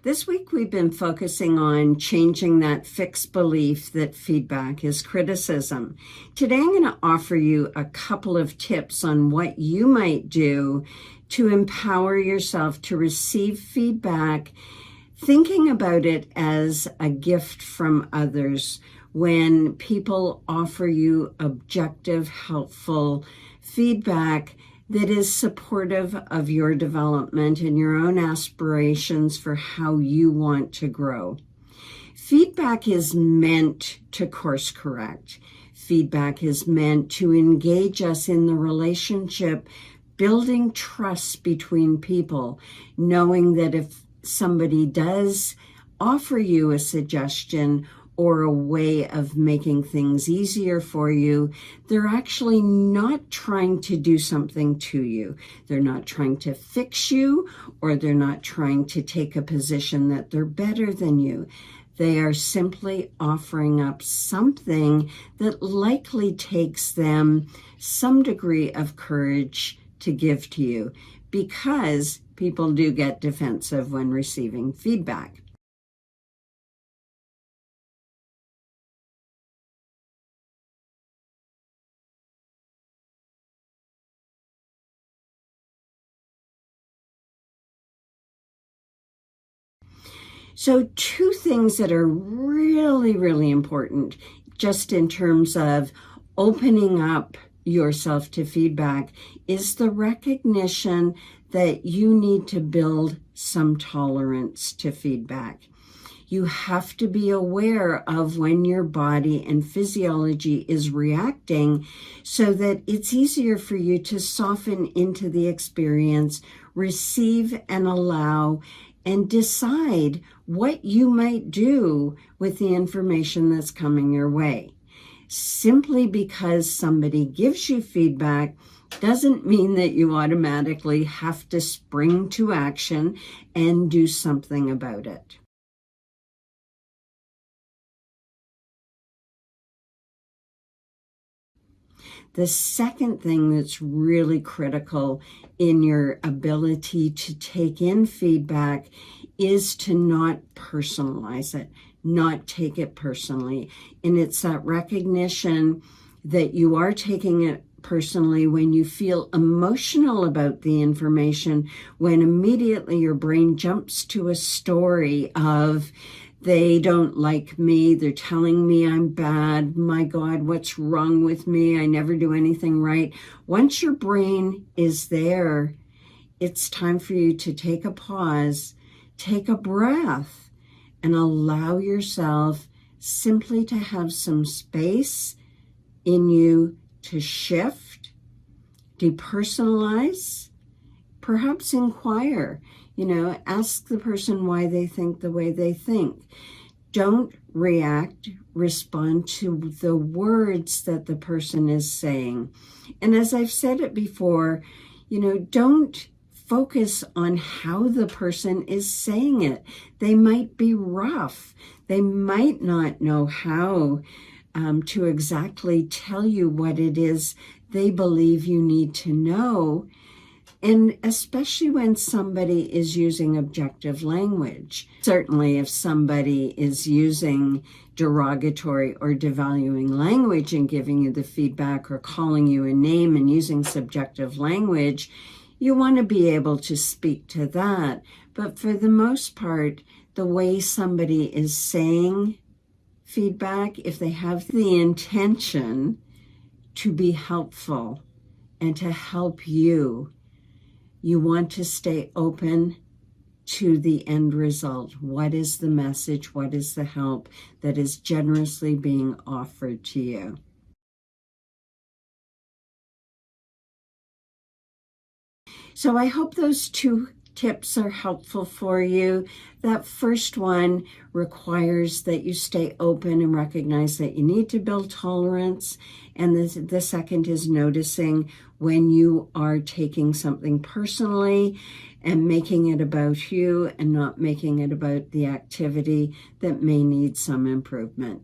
This week we've been focusing on changing that fixed belief that feedback is criticism. Today I'm going to offer you a couple of tips on what you might do to empower yourself to receive feedback, thinking about it as a gift from others when people offer you objective, helpful feedback that is supportive of your development and your own aspirations for how you want to grow. Feedback is meant to course correct. Feedback is meant to engage us in the relationship, building trust between people, knowing that if somebody does offer you a suggestion or a way of making things easier for you, they're actually not trying to do something to you. They're not trying to fix you, or they're not trying to take a position that they're better than you. They are simply offering up something that likely takes them some degree of courage to give to you, because people do get defensive when receiving feedback. So two things that are really, really important just in terms of opening up yourself to feedback is the recognition that you need to build some tolerance to feedback. You have to be aware of when your body and physiology is reacting so that it's easier for you to soften into the experience, receive and allow, and decide what you might do with the information that's coming your way. Simply because somebody gives you feedback doesn't mean that you automatically have to spring to action and do something about it. The second thing that's really critical in your ability to take in feedback is to not personalize it, not take it personally. And it's that recognition that you are taking it personally when you feel emotional about the information, when immediately your brain jumps to a story of, they don't like me, they're telling me I'm bad, my God, what's wrong with me? I never do anything right. Once your brain is there, it's time for you to take a pause, take a breath, and allow yourself simply to have some space in you to shift, depersonalize, perhaps inquire. Ask the person why they think the way they think. Don't react, respond to the words that the person is saying. And as I've said it before, don't focus on how the person is saying it. They might be rough. They might not know how to exactly tell you what it is they believe you need to know. And especially when somebody is using objective language. Certainly if somebody is using derogatory or devaluing language and giving you the feedback or calling you a name and using subjective language, you want to be able to speak to that. But for the most part, the way somebody is saying feedback, if they have the intention to be helpful and to help you, you want to stay open to the end result. What is the message? What is the help that is generously being offered to you? So I hope those two tips are helpful for you. That first one requires that you stay open and recognize that you need to build tolerance. And the second is noticing when you are taking something personally and making it about you and not making it about the activity that may need some improvement.